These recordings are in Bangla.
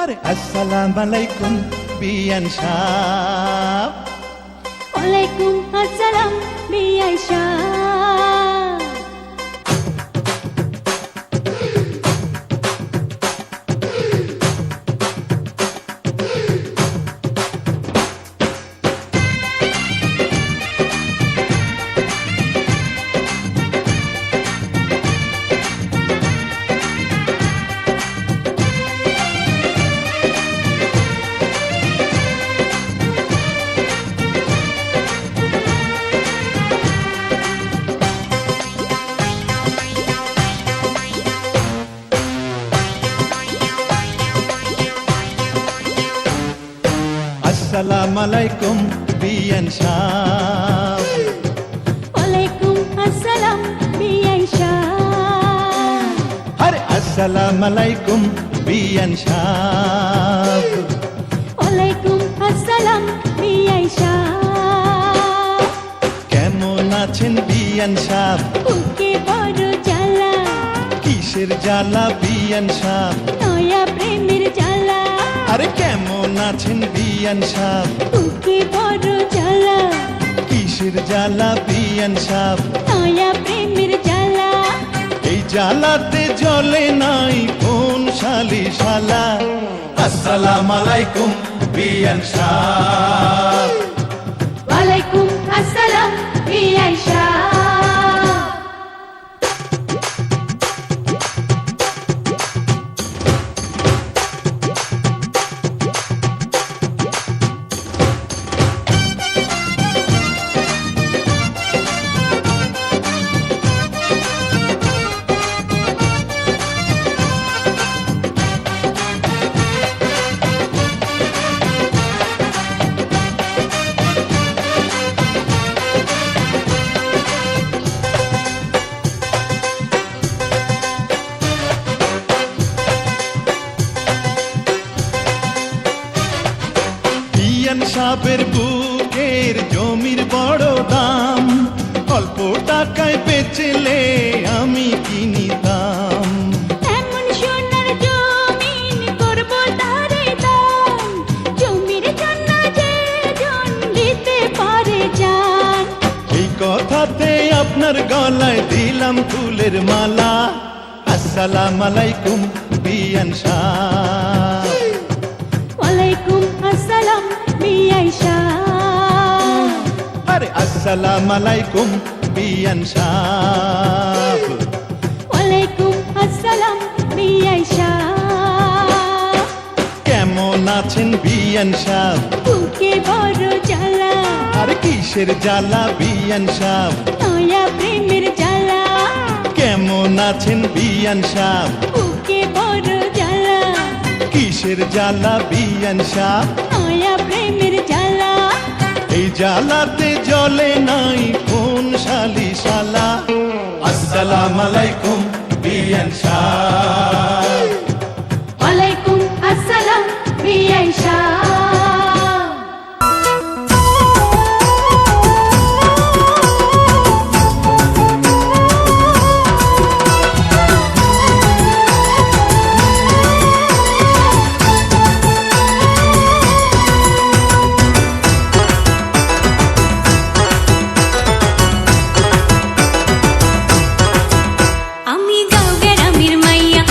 আরে আসসালামু আলাইকুম বিয়ান সাহ। ওয়ালাইকুম আসসালাম বিয়াই শাহ। আসসালামু আলাইকুম বিয়ান সাহ। ওয়ালাইকুম আসসালাম বিয়াই শাহ। আরে আসসালামু আলাইকুম বিয়ান সাহ। ওয়ালাইকুম আসসালাম বিয়াই শাহ। কেমন আছেন বিয়ান সাহ? বুকে বড় জ্বালা, কিসের জ্বালা বিয়ান সাহ? নয়া প্রেমের জ্বালা। আরে কেমন আছেন বিয়ান সাহ? বুকে বড় জ্বালা, কিসের জ্বালা বিয়ান সাহ? নয়া প্রেমের জ্বালা। এই জ্বালাতে জ্বলে নাই কোন শালি শালা। আসসালামু আলাইকুম বিয়ান সাহ। ওয়ালাইকুম আসসালাম বিয়াই শাহ। বিয়ান সাহেবের বুকের জমির বড় দাম, অল্প টাকায় বেচলে আমি কিনিতাম। এমন সোনার জমিন করব তারে দান, জমির জন্য যে জন দিতে পারে জান। এই কথাতে আপনার গলায় দিলাম ফুলের মালা। আসসালামু আলাইকুম বিয়ান সাহ। ওয়ালাইকুম আসসালাম বিয়াই শাহ। আরে আসসালামু আলাইকুম বিয়ান সাহ। ওয়ালাইকুম আসসালাম বিয়াই শাহ। কেমন আছেন বিয়ান সাহ? বুকে বড় জ্বালা, আরে কিসের জ্বালা বিয়ান সাহ? নয়া প্রেমের জ্বালা। কেমন আছেন বিয়ান সাহ? বুকে বড় জ্বালা, কিসের জ্বালা বিয়ান সাহ? নয়া প্রেমের জ্বালা। এই জ্বালাতে জ্বলে নাই কোন শালি শালা। আসসালামু আলাইকুম বিয়ান সাহ। ওয়ালাইকুম আসসালাম বিয়াই শাহ। আমি গাঁও গ্রামের মাইয়া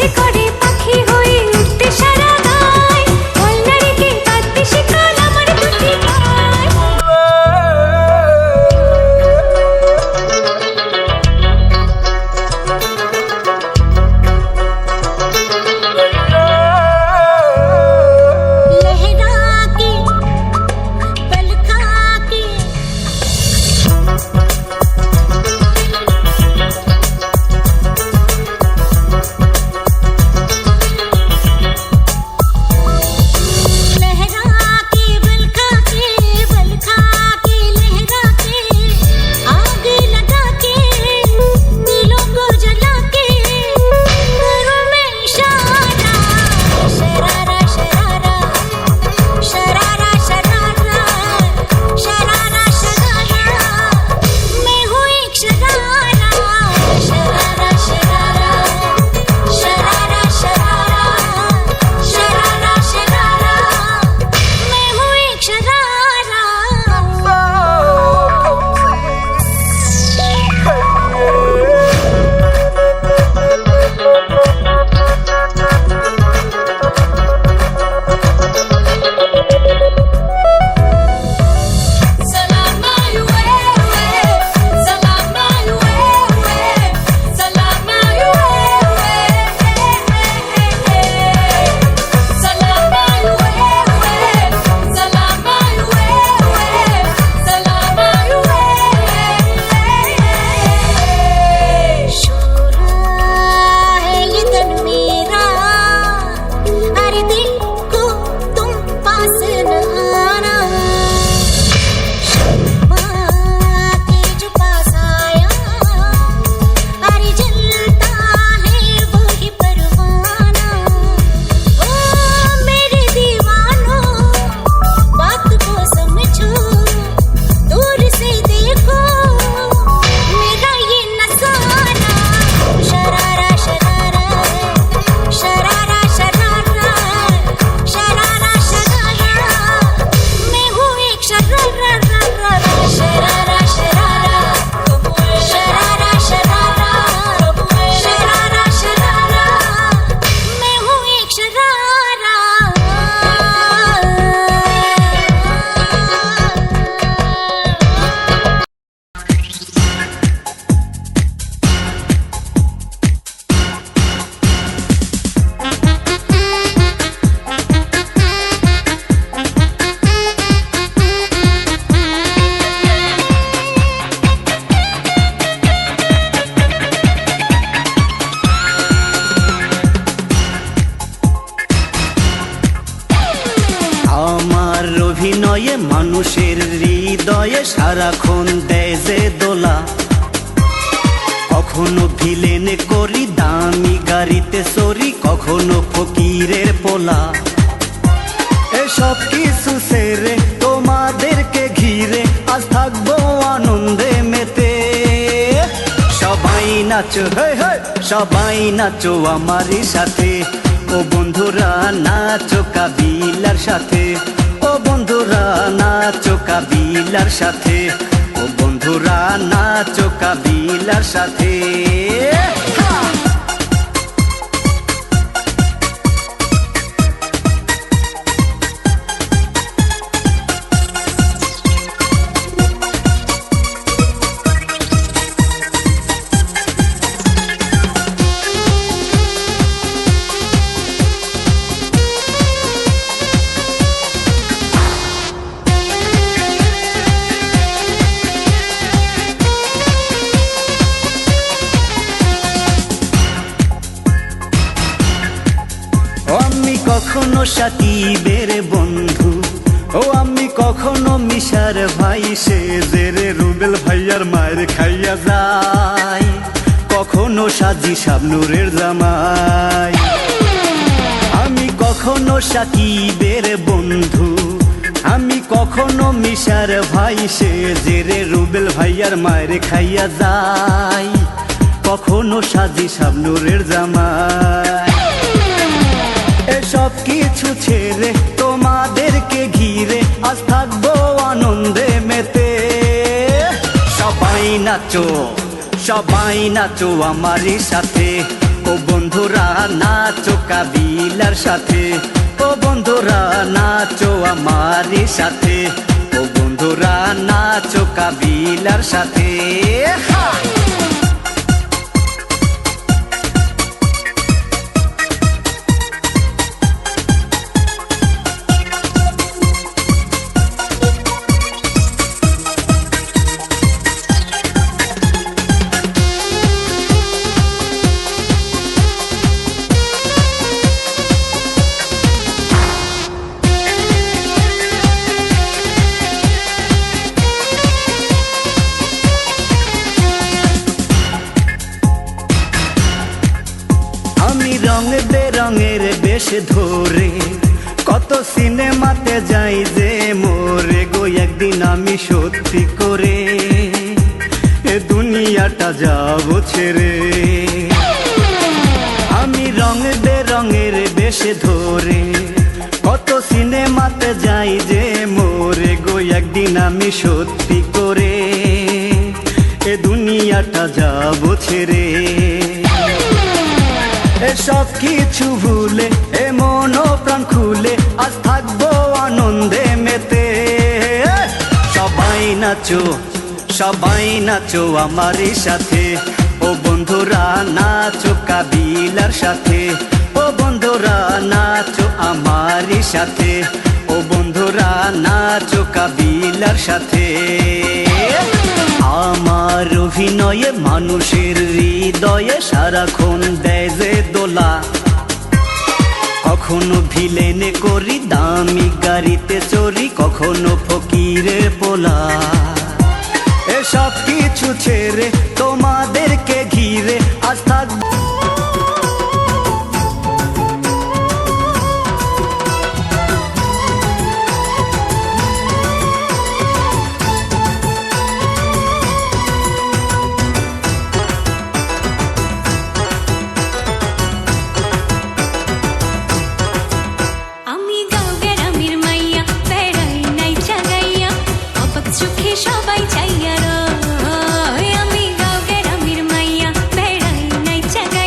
ইচ্ছে করে পাখি হয়ে উঠতে সারা গায় গলনা রেখে কাঁদতে শেখাল আমার দুটি ভাই लहरा के पल खा के लहरा के बल खा के लहरा के आग लगा के दिलों को जला के करूं मैं इशारा शरारा शरारा शरारा शरारा शरारा शरारा मैं हूँ एक शरारा शरारा शरारा शरारा शरारा शरारा शरारा मैं हूँ एक sharara Salama yuwewe, salama yuwewe, salama yuwewe, salama yuwewe, salama yuwewe, salama yuwewe. शोरा है ये तन मेरा, अरे दिल को तुम पास न आना के जो पास आया अरे जलता है वही परवाना ओ मेरे दीवानों बात को समझो दूर से देखो मेरा ये नजारा शरारा शरारा शरारा शरारा शरारा शरारा मैं हूँ एक शरारा शरारा शरारा शरारा शरारा शरारा शरारा मैं हूँ एक शरारा আমার অভিনয়ে মানুষের হৃদয়ে সারাক্ষণ দেয় যে দোলা কখনো ভিলেন করি দামি গাড়িতে চড়ি কখনো ফকিরের পোলা এসব কিছু সেরে তোমাদেরকে ঘিরে আজ থাকবো আনন্দে মেতে সবাই নাচো হে হে সবাই নাচো আমারই সাথে ও বন্ধুরা নাচো কাবিলার সাথে ও বন্ধুরা নাচো কাবিলার সাথে ও বন্ধুরা নাচো কাবিলার সাথে আমি কখনো সাকিবের বন্ধু ও আমি কখনো মিশার ভাই সেজেরে রুবেল ভাইয়ার মায়ের খাইয়া যাই কখনো সাজি শাবনুরের জামাই আমি কখনো সাকিবের বন্ধু আমি কখনো মিশার ভাই সেজেরে রুবেল ভাইয়ার মায়ের খাইয়া যাই কখনো সাজি শাবনুরের জামাই এসব কিছু ছেড়ে তোমাদেরকে ঘিরে আজ থাকবো আনন্দে মেতে সবাই নাচো আমারই সাথে ও বন্ধুরা নাচো কাবিলার সাথে, ও বন্ধুরা নাচো আমারই সাথে, ও বন্ধুরা নাচো কাবিলার সাথে। আমি রং বেরঙের বেশ ধরে কত সিনেমাতে যাই যে মোরে গো, একদিন আমি সত্যি করে এ দুনিয়াটা যাব ছেড়ে। আমি রং বেরঙের বেশ ধরে কত সিনেমাতে যাই যে মোরে গো, একদিন আমি সত্যি করে এ দুনিয়াটা যাব ছেড়ে। সব কিছু ভুলে এ মন প্রাণ খুলে আজ থাকবো আনন্দে মেতে। সবাই নাচো, সবাই নাচো আমারই সাথে, ও বন্ধুরা নাচো কাবিলার সাথে, ও বন্ধুরা নাচো আমারই সাথে, ও বন্ধুরা নাচো কাবিলার সাথে। আমার অভিনয়ে মানুষের হৃদয়ে সারাক্ষণ দেয় যে দোলা, কখনো ভিলেনে করি দামি গাড়িতে চড়ি, কখনো ফকিরে পোলা। এসব কিছু ছেড়ে তোমাদেরকে ঘিরে আজ থাকবো। আমি গাঁও গ্রামের মাইয়া, বেড়াই নাই চাগাইয়া, অবাক চোখে সবাই চাইয়া রয়। আমি গাঁও গ্রামের মাইয়া, বেড়াই নাই চাগাইয়া।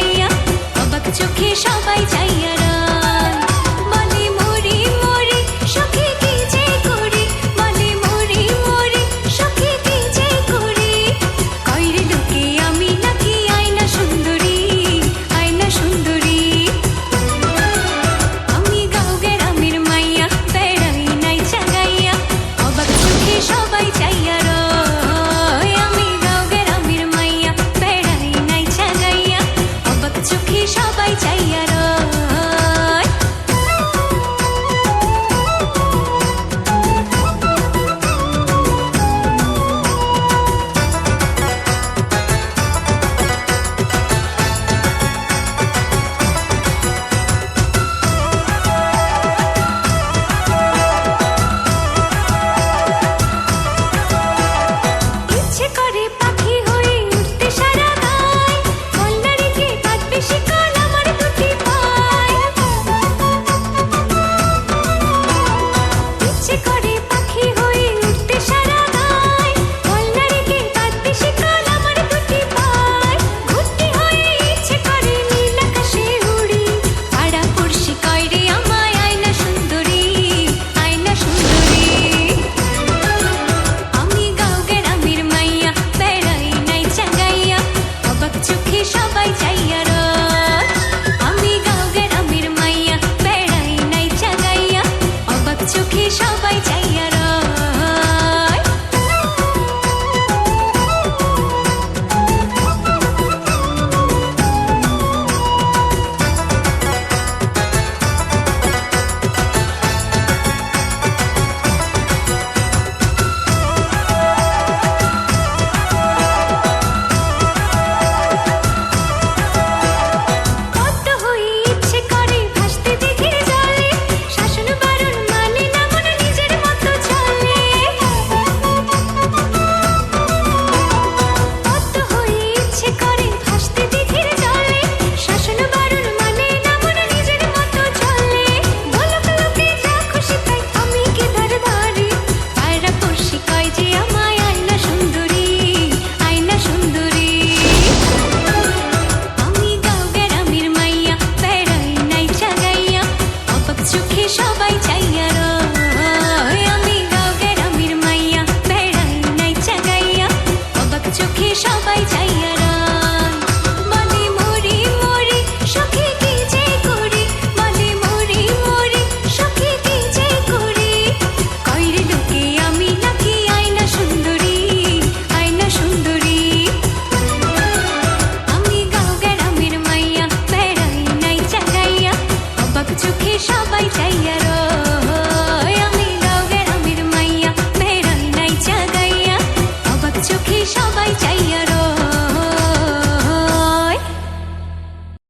চাইয়া